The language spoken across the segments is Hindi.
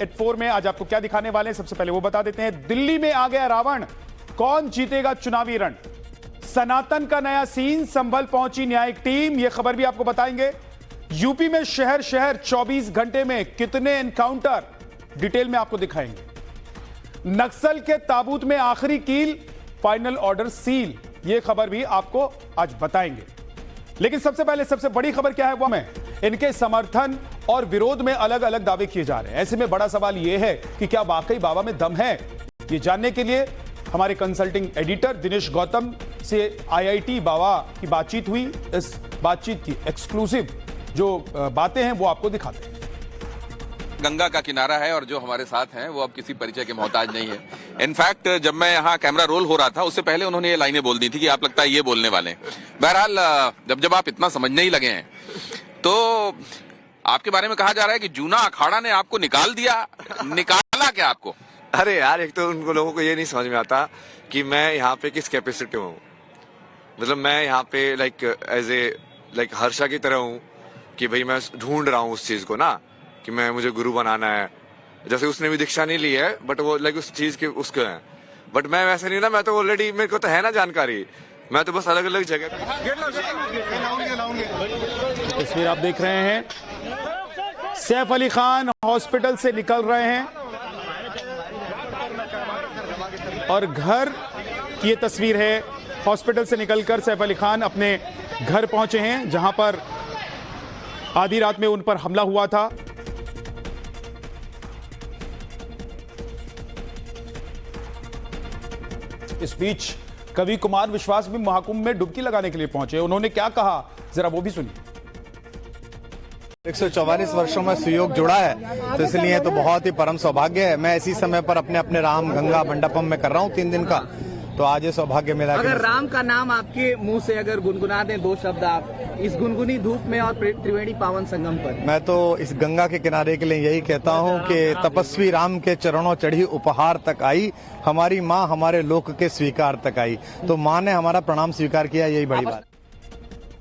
एट 4 में आज आपको क्या दिखाने वाले हैं, सबसे पहले वो बता देते हैं। दिल्ली में आ गया रावण, कौन जीतेगा चुनावी रण? सनातन का नया सीन, संभल पहुंची न्यायिक टीम, यह खबर भी आपको बताएंगे। यूपी में शहर शहर 24 घंटे में कितने एनकाउंटर, डिटेल में आपको दिखाएंगे। नक्सल के ताबूत में आखिरी कील, फाइनल ऑर्डर सील, यह खबर भी आपको आज बताएंगे। लेकिन सबसे पहले सबसे बड़ी खबर क्या है वो मैं, इनके समर्थन और विरोध में अलग अलग दावे किए जा रहे हैं। ऐसे में बड़ा सवाल यह है कि क्या वाकई बाबा में दम है? ये जानने के लिए हमारे कंसल्टिंग एडिटर दिनेश गौतम से आईआईटी बाबा की बातचीत हुई। इस बातचीत की एक्सक्लूसिव जो बातें हैं वो आपको दिखाते हैं। गंगा का किनारा है और जो हमारे साथ हैं वो अब किसी परिचय के मोहताज नहीं है। इनफैक्ट जब मैं यहाँ कैमरा रोल हो रहा था उससे पहले उन्होंने ये लाइनें बोल दी थी कि आप लगता है ये बोलने वाले हैं। बहरहाल जब आप इतना समझने ही लगे हैं तो आपके बारे में कहा जा रहा है कि जूना अखाड़ा ने आपको निकाल दिया। निकाला क्या आपको? अरे यार, एक तो उनको लोगों को ये नहीं समझ में आता कि मैं यहाँ पे किस कैपेसिटी में हूँ। मतलब मैं यहाँ पे एज ए हर्षा की तरह हूँ कि भाई मैं ढूंढ रहा हूँ उस चीज को ना, कि मैं मुझे गुरु बनाना है। जैसे उसने भी दीक्षा नहीं ली है बट वो उस चीज के उसके हैं, बट मैं वैसे नहीं ना। मैं तो ऑलरेडी, मेरे को तो है ना जानकारी, मैं तो बस अलग अलग जगह। तस्वीर आप देख रहे हैं, सैफ अली खान हॉस्पिटल से निकल रहे हैं और घर की ये तस्वीर है। हॉस्पिटल से निकलकर सैफ अली खान अपने घर पहुंचे हैं जहां पर आधी रात में उन पर हमला हुआ था। इस बीच कवि कुमार विश्वास भी महाकुंभ में डुबकी लगाने के लिए पहुंचे। उन्होंने क्या कहा, जरा वो भी सुनिए। 144 वर्षों में सुयोग जुड़ा है तो इसलिए तो बहुत ही परम सौभाग्य है। मैं इसी समय पर अपने राम गंगा मंडपम में कर रहा हूँ 3 दिन का, तो आज ये सौभाग्य मिला। अगर राम का नाम आपके मुंह से अगर गुनगुना दें 2 शब्द आप इस गुनगुनी धूप में और त्रिवेणी पावन संगम पर। मैं तो इस गंगा के किनारे के लिए यही कहता हूँ कि तपस्वी राम के चरणों चढ़ी उपहार तक आई, हमारी माँ हमारे लोक के स्वीकार तक आई। तो माँ ने हमारा प्रणाम स्वीकार किया, यही बड़ी बात।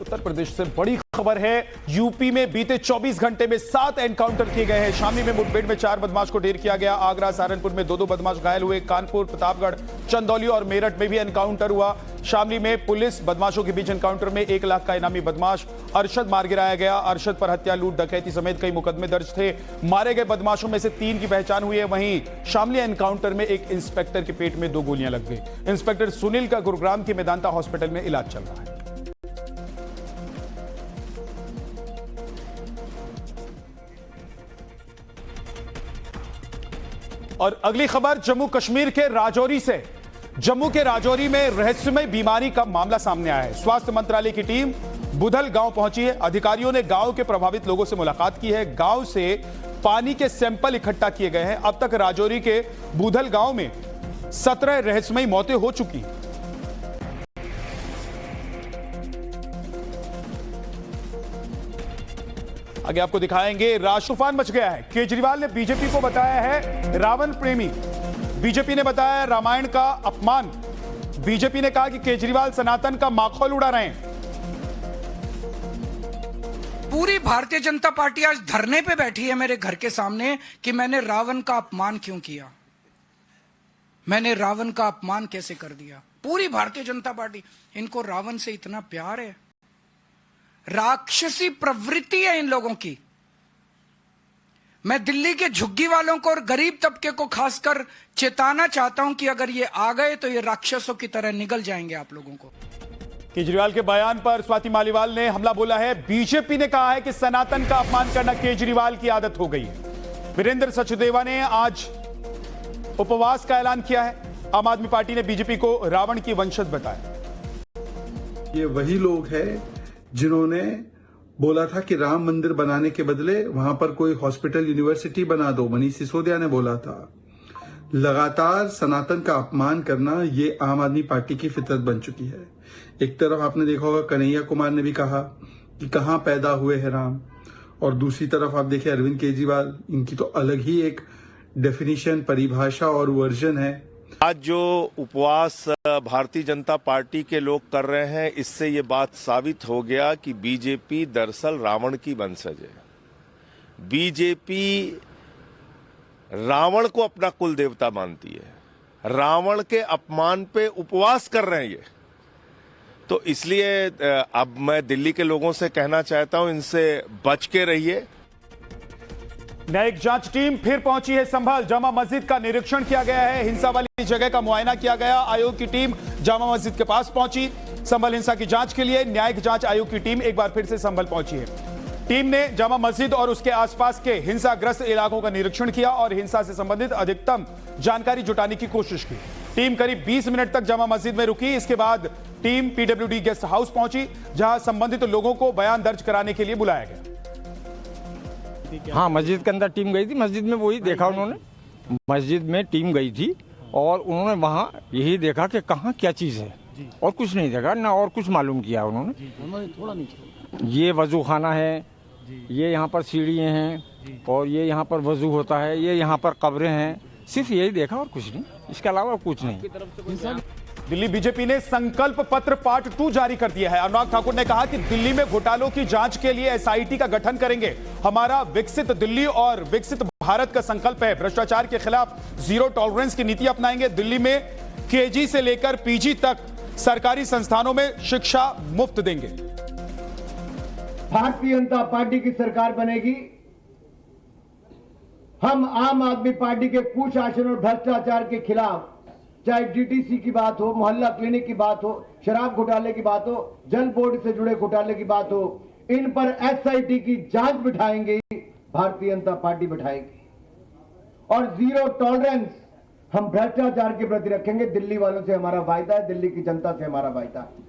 उत्तर प्रदेश से बड़ी खबर है, यूपी में बीते 24 घंटे में 7 एनकाउंटर किए गए हैं। शामली में मुठभेड़ में 4 बदमाश को ढेर किया गया। आगरा सहारनपुर में 2 बदमाश घायल हुए। कानपुर, प्रतापगढ़, चंदौली और मेरठ में भी एनकाउंटर हुआ। शामली में पुलिस बदमाशों के बीच एनकाउंटर में 1 लाख का इनामी बदमाश अरशद मार गिराया गया। अरशद पर हत्या, लूट, डकैती समेत कई मुकदमे दर्ज थे। मारे गए बदमाशों में से 3 की पहचान हुई है। वहीं शामली एनकाउंटर में एक इंस्पेक्टर के पेट में 2 गोलियां लग गई। इंस्पेक्टर सुनील का गुरुग्राम के मेदांता हॉस्पिटल में इलाज चल रहा है। और अगली खबर जम्मू कश्मीर के राजौरी से। जम्मू के राजौरी में रहस्यमय बीमारी का मामला सामने आया है। स्वास्थ्य मंत्रालय की टीम बुधल गांव पहुंची है। अधिकारियों ने गांव के प्रभावित लोगों से मुलाकात की है। गांव से पानी के सैंपल इकट्ठा किए गए हैं। अब तक राजौरी के बुधल गांव में 17 रहस्यमयी मौतें हो चुकी हैं। आगे आपको दिखाएंगे, राष्ट्रतूफान मच गया है। केजरीवाल ने बीजेपी को बताया है रावण प्रेमी। बीजेपी ने बताया रामायण का अपमान। बीजेपी ने कहा कि केजरीवाल सनातन का माखौल उड़ा रहे हैं। पूरी भारतीय जनता पार्टी आज धरने पे बैठी है मेरे घर के सामने कि मैंने रावण का अपमान क्यों किया, मैंने रावण का अपमान कैसे कर दिया। पूरी भारतीय जनता पार्टी, इनको रावण से इतना प्यार है। राक्षसी प्रवृत्ति है इन लोगों की। मैं दिल्ली के झुग्गी वालों को और गरीब तबके को खासकर चेताना चाहता हूं कि अगर ये आ गए तो ये राक्षसों की तरह निगल जाएंगे आप लोगों को। केजरीवाल के बयान पर स्वाति मालीवाल ने हमला बोला है। बीजेपी ने कहा है कि सनातन का अपमान करना केजरीवाल की आदत हो गई है। वीरेंद्र सचदेवा ने आज उपवास का ऐलान किया है। आम आदमी पार्टी ने बीजेपी को रावण की वंशज बताया। ये वही लोग हैं जिन्होंने बोला था कि राम मंदिर बनाने के बदले वहां पर कोई हॉस्पिटल, यूनिवर्सिटी बना दो। मनीष सिसोदिया ने बोला था। लगातार सनातन का अपमान करना ये आम आदमी पार्टी की फितरत बन चुकी है। एक तरफ आपने देखा होगा कन्हैया कुमार ने भी कहा कि कहां पैदा हुए हैं राम, और दूसरी तरफ आप देखिए अरविंद केजरीवाल, इनकी तो अलग ही एक डेफिनेशन, परिभाषा और वर्जन है। आज जो उपवास भारतीय जनता पार्टी के लोग कर रहे हैं, इससे ये बात साबित हो गया कि बीजेपी दरअसल रावण की वंशज है। बीजेपी रावण को अपना कुल देवता मानती है। रावण के अपमान पे उपवास कर रहे हैं ये। तो इसलिए अब मैं दिल्ली के लोगों से कहना चाहता हूं, इनसे बच के रहिए। न्यायिक जांच टीम फिर पहुंची है संभल। जामा मस्जिद का निरीक्षण किया गया है, हिंसा वाली जगह का मुआयना किया गया। आयोग की टीम जामा मस्जिद के पास पहुंची संभल हिंसा की जांच के लिए। न्यायिक जांच आयोग की टीम एक बार फिर से संभल पहुंची है। टीम ने जामा मस्जिद और उसके आसपास के हिंसाग्रस्त इलाकों का निरीक्षण किया और हिंसा से संबंधित अधिकतम जानकारी जुटाने की कोशिश की। टीम करीब 20 मिनट तक जामा मस्जिद में रुकी। इसके बाद टीम पीडब्ल्यूडी गेस्ट हाउस पहुंची, जहां संबंधित लोगों को बयान दर्ज कराने के लिए बुलाया गया। हाँ, मस्जिद के अंदर टीम गई थी। मस्जिद में वही देखा उन्होंने। मस्जिद में टीम गई थी और उन्होंने वहाँ यही देखा कि कहाँ क्या चीज़ है, और कुछ नहीं देखा ना, और कुछ मालूम किया उन्होंने। ये वजू खाना है, ये यहाँ पर सीढ़ियाँ हैं, और ये यहाँ पर वजू होता है, ये यहाँ पर कब्रें हैं। सिर्फ यही देखा और कुछ नहीं, इसके अलावा कुछ नहीं। दिल्ली बीजेपी ने संकल्प पत्र पार्ट 2 जारी कर दिया है। अनुराग ठाकुर ने कहा कि दिल्ली में घोटालों की जांच के लिए एसआईटी का गठन करेंगे। हमारा विकसित दिल्ली और विकसित भारत का संकल्प है। भ्रष्टाचार के खिलाफ जीरो टॉलरेंस की नीति अपनाएंगे। दिल्ली में केजी से लेकर पीजी तक सरकारी संस्थानों में शिक्षा मुफ्त देंगे। भारतीय जनता पार्टी की सरकार बनेगी। हम आम आदमी पार्टी के कुशासन और भ्रष्टाचार के खिलाफ, चाहे डीटीसी की बात हो, मोहल्ला क्लिनिक की बात हो, शराब घोटाले की बात हो, जल बोर्ड से जुड़े घोटाले की बात हो, इन पर एसआईटी की जांच बिठाएंगे। भारतीय जनता पार्टी बिठाएगी और जीरो टॉलरेंस हम भ्रष्टाचार के प्रति रखेंगे। दिल्ली वालों से हमारा वायदा है, दिल्ली की जनता से हमारा वायदा है।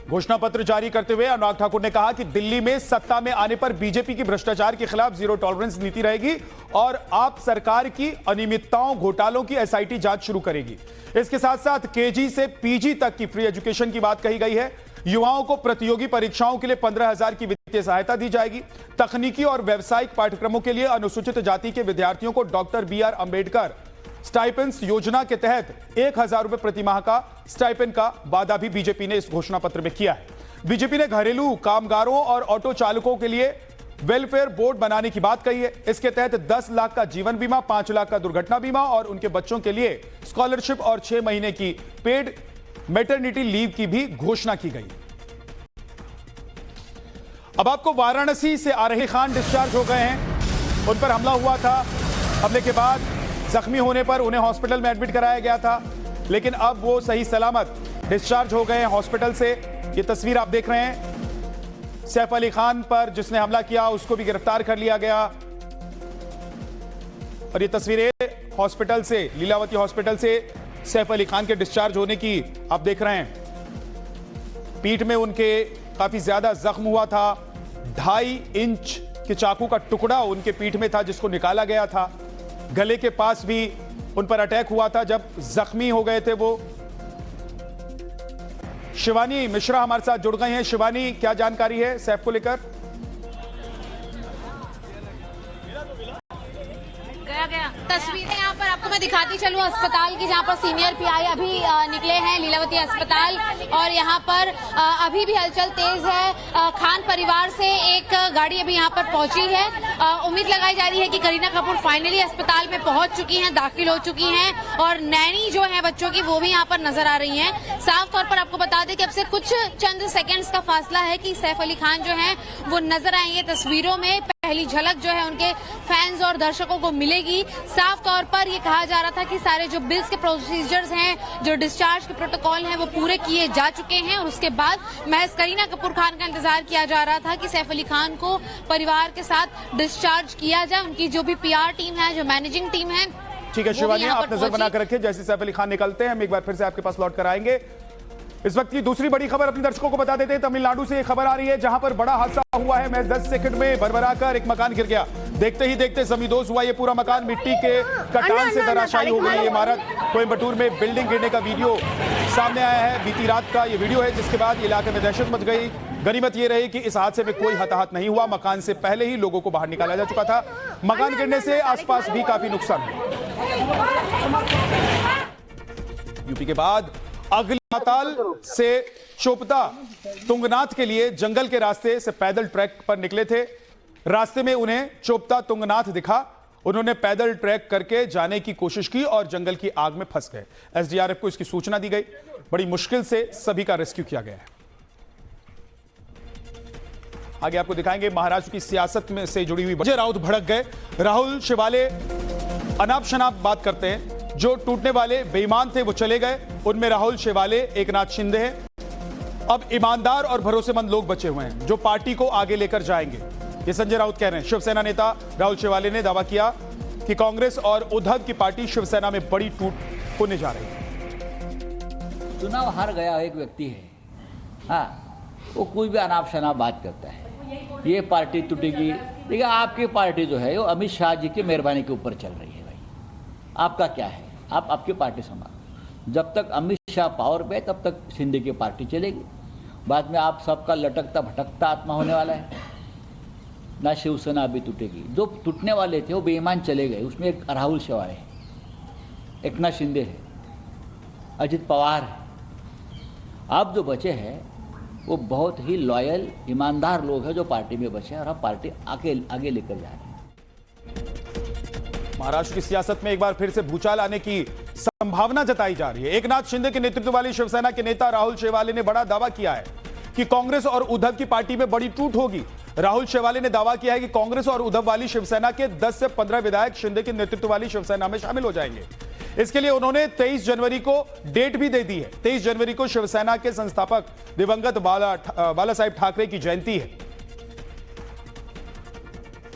घोषणा पत्र जारी करते हुए अनुराग ठाकुर ने कहा कि दिल्ली में सत्ता में आने पर बीजेपी की भ्रष्टाचार के खिलाफ जीरो टॉलरेंस नीति रहेगी और आप सरकार की अनियमितताओं, घोटालों की एसआईटी जांच शुरू करेगी। इसके साथ साथ केजी से पीजी तक की फ्री एजुकेशन की बात कही गई है। युवाओं को प्रतियोगी परीक्षाओं के लिए 15,000 की वित्तीय सहायता दी जाएगी। तकनीकी और व्यावसायिक पाठ्यक्रमों के लिए अनुसूचित जाति के विद्यार्थियों को डॉक्टर BR अंबेडकर स्टाइपेंड्स योजना के तहत 1,000 रुपए प्रति माह का स्टाइपेंड का वादा भी बीजेपी ने इस घोषणा पत्र में किया है। बीजेपी ने घरेलू कामगारों और ऑटो चालकों के लिए वेलफेयर बोर्ड बनाने की बात कही है। इसके तहत 10 लाख का जीवन बीमा, 5 लाख का दुर्घटना बीमा और उनके बच्चों के लिए स्कॉलरशिप और 6 महीने की पेड मैटरनिटी लीव की भी घोषणा की गई। अब आपको वाराणसी से आ रहे खान डिस्चार्ज हो गए हैं। उन पर हमला हुआ था। हमले के बाद जख्मी होने पर उन्हें हॉस्पिटल में एडमिट कराया गया था, लेकिन अब वो सही सलामत डिस्चार्ज हो गए हैं हॉस्पिटल से। ये तस्वीर आप देख रहे हैं। सैफ अली खान पर जिसने हमला किया उसको भी गिरफ्तार कर लिया गया। और ये तस्वीरें हॉस्पिटल से, लीलावती हॉस्पिटल से सैफ अली खान के डिस्चार्ज होने की आप देख रहे हैं। पीठ में उनके काफी ज्यादा जख्म हुआ था। 2.5 इंच के चाकू का टुकड़ा उनके पीठ में था जिसको निकाला गया था। गले के पास भी उन पर अटैक हुआ था जब जख्मी हो गए थे वो। शिवानी मिश्रा हमारे साथ जुड़ गई हैं। शिवानी, क्या जानकारी है सैफ को लेकर? तस्वीरें यहाँ पर आपको मैं दिखाती चलूँ अस्पताल की, जहाँ पर सीनियर पीआई अभी निकले हैं लीलावती अस्पताल, और यहाँ पर अभी भी हलचल तेज है। खान परिवार से एक गाड़ी अभी यहाँ पर पहुंची है। उम्मीद लगाई जा रही है कि करीना कपूर फाइनली अस्पताल में पहुंच चुकी हैं, दाखिल हो चुकी हैं, और नैनी जो है बच्चों की वो भी यहाँ पर नजर आ रही हैं। साफ तौर पर आपको बता दें कि अब से कुछ चंद सेकेंड्स का फासला है कि सैफ अली खान जो है वो नजर आएंगे तस्वीरों में। पहली झलक जो है उनके फैंस और दर्शकों को मिलेगी। साफ तौर पर ये कहा जा रहा था कि सारे जो बिल्स के प्रोसीजर्स हैं, जो डिस्चार्ज के प्रोटोकॉल हैं, वो पूरे किए जा चुके हैं, और उसके बाद महज करीना कपूर खान का इंतजार किया जा रहा था कि सैफ अली खान को परिवार के साथ डिस्चार्ज किया जाए। उनकी जो भी PR टीम है, जो मैनेजिंग टीम है। ठीक है शिवानी, आप नजर बनाकर रखें। जैसे सैफ अली खान निकलते हैं हम एक बार फिर से आपके पास लौट कर आएंगे। इस वक्त की दूसरी बड़ी खबर अपने दर्शकों को बता देते हैं। तमिलनाडु से एक खबर आ रही है जहां पर बड़ा हादसा हुआ है। महज 10 सेकंड में भरभराकर एक मकान गिर गया। देखते ही देखते जमींदोज हुआ ये पूरा मकान। मिट्टी के कटान से धराशायी हो गई ये इमारत। कोयम्बटूर में बिल्डिंग गिरने का वीडियो सामने आया है। बीती रात का ये वीडियो है जिसके बाद इलाके में दहशत मच गई। गनीमत ये रही कि इस हादसे में कोई हताहत नहीं हुआ। मकान से पहले ही लोगों को बाहर निकाला जा चुका था। मकान गिरने से आसपास भी काफी नुकसान हुआ। यूपी के बाद अगली नाताल से चोपता तुंगनाथ के लिए जंगल के रास्ते से पैदल ट्रैक पर निकले थे। रास्ते में उन्हें चोपता तुंगनाथ दिखा उन्होंने पैदल ट्रैक करके जाने की कोशिश की और जंगल की आग में फंस गए। एसडीआरएफ को इसकी सूचना दी गई। बड़ी मुश्किल से सभी का रेस्क्यू किया गया है। आगे आपको दिखाएंगे महाराष्ट्र की सियासत में से जुड़ी हुई। संजय राउत भड़क गए। राहुल शिवाले अनाप शनाप बात करते हैं। जो टूटने वाले बेईमान थे वो चले गए। उनमें राहुल शिवाले, एकनाथ शिंदे हैं। अब ईमानदार और भरोसेमंद लोग बचे हुए हैं जो पार्टी को आगे लेकर जाएंगे, ये संजय राउत कह रहे हैं। शिवसेना नेता राहुल शिवाले ने दावा किया कि कांग्रेस और उद्धव की पार्टी शिवसेना में बड़ी टूट होने जा रही है। चुनाव हार गया एक व्यक्ति है, हाँ, वो कोई भी अनाप शनाप बात करता है, ये पार्टी टूटेगी। देखिए, आपकी पार्टी जो है वो अमित शाह जी की मेहरबानी के ऊपर चल रही है। भाई, आपका क्या है? आप आपकी पार्टी संभालो। जब तक अमित शाह पावर पे तब तक शिंदे की पार्टी चलेगी। बाद में आप सबका लटकता भटकता आत्मा होने वाला है ना। शिवसेना अभी टूटेगी। जो टूटने वाले थे वो बेईमान चले गए। उसमें एक राहुल शिवाले है, एकनाथ शिंदे है, अजित पवार है। आप जो बचे हैं वो बहुत ही लॉयल, ईमानदार लोग हैं जो पार्टी में बचे हैं और हम पार्टी आगे लेकर जा रहे हैं। महाराष्ट्र की सियासत में एक बार फिर से भूचाल आने की संभावना जताई जा रही है। एकनाथ शिंदे के नेतृत्व वाली शिवसेना के नेता राहुल शिवाले ने बड़ा दावा किया है कि कांग्रेस और उद्धव की पार्टी में बड़ी टूट होगी। राहुल शिवाले ने दावा किया है कि कांग्रेस और उद्धव वाली शिवसेना के 10 से 15 विधायक शिंदे के नेतृत्व वाली शिवसेना में शामिल हो जाएंगे। इसके लिए उन्होंने 23 जनवरी को डेट भी दे दी है। 23 जनवरी को शिवसेना के संस्थापक दिवंगत बाला साहेब ठाकरे की जयंती है।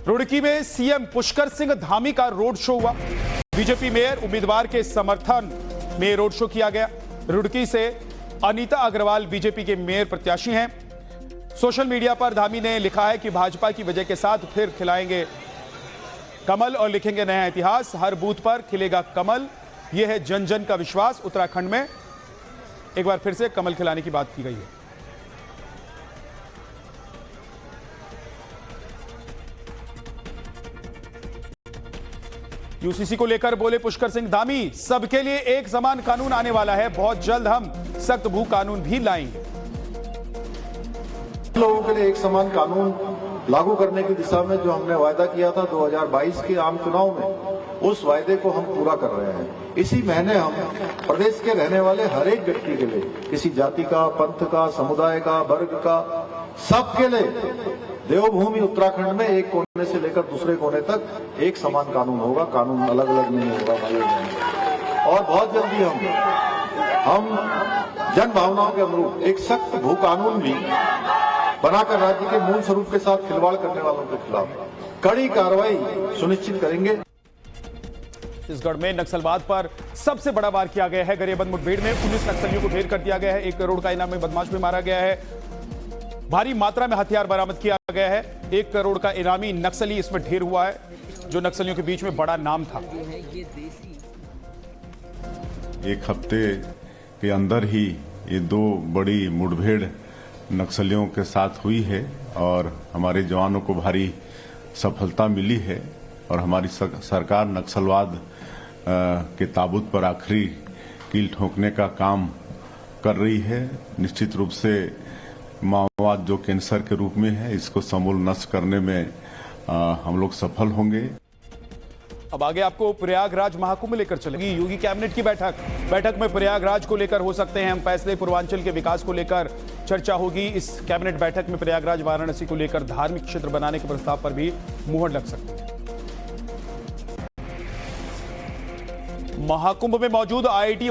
रुड़की में सीएम पुष्कर सिंह धामी का रोड शो हुआ। बीजेपी मेयर उम्मीदवार के समर्थन में रोड शो किया गया। रुड़की से अनीता अग्रवाल बीजेपी के मेयर प्रत्याशी हैं। सोशल मीडिया पर धामी ने लिखा है कि भाजपा की वजह के साथ फिर खिलाएंगे कमल और लिखेंगे नया इतिहास। हर बूथ पर खिलेगा कमल, यह है जन जन का विश्वास। उत्तराखंड में एक बार फिर से कमल खिलाने की बात की गई है। यूसीसी को लेकर बोले पुष्कर सिंह धामी, सबके लिए एक समान कानून आने वाला है। बहुत जल्द हम सख्त भू कानून भी लाएंगे। लोगों के लिए एक समान कानून लागू करने की दिशा में जो हमने वायदा किया था 2022 के आम चुनाव में, उस वायदे को हम पूरा कर रहे हैं। इसी महीने हम प्रदेश के रहने वाले हर एक व्यक्ति के लिए, किसी जाति का, पंथ का, समुदाय का, वर्ग का, सबके लिए देवभूमि उत्तराखंड में एक कोने से लेकर दूसरे कोने तक एक समान कानून होगा। कानून अलग अलग नहीं होगा भाई। और बहुत जल्दी हम जन भावनाओं के अनुरूप एक सख्त भू कानून भी बनाकर राज्य के मूल स्वरूप के साथ खिलवाड़ करने वालों के खिलाफ कड़ी कार्रवाई सुनिश्चित करेंगे। छत्तीसगढ़ में नक्सलवाद पर सबसे बड़ा वार किया गया है। गरियाबंद मुठभेड़ में 19 नक्सलियों को ढेर कर दिया गया है। 1 करोड़ का इनामी बदमाश भी मारा गया है। भारी मात्रा में हथियार बरामद किया गया है। 1 करोड़ का इनामी नक्सली इसमें ढेर हुआ है, जो नक्सलियों के बीच में बड़ा नाम था। एक हफ्ते के अंदर ही ये 2 बड़ी मुठभेड़ नक्सलियों के साथ हुई है और हमारे जवानों को भारी सफलता मिली है और हमारी सरकार नक्सलवाद के ताबूत पर आखिरी कील ठोकने का काम कर रही है। निश्चित रूप से माओवाद जो कैंसर के रूप में है, इसको समूल नष्ट करने में हम लोग सफल होंगे। अब आगे आपको प्रयागराज महाकुंभ लेकर चलेगी योगी कैबिनेट की बैठक में प्रयागराज को लेकर हो सकते हैं हम फैसले। पूर्वांचल के विकास को लेकर चर्चा होगी। इस कैबिनेट बैठक में प्रयागराज वाराणसी को लेकर धार्मिक क्षेत्र बनाने के प्रस्ताव पर भी मुहर लग सकती है। महाकुंभ में मौजूद IIT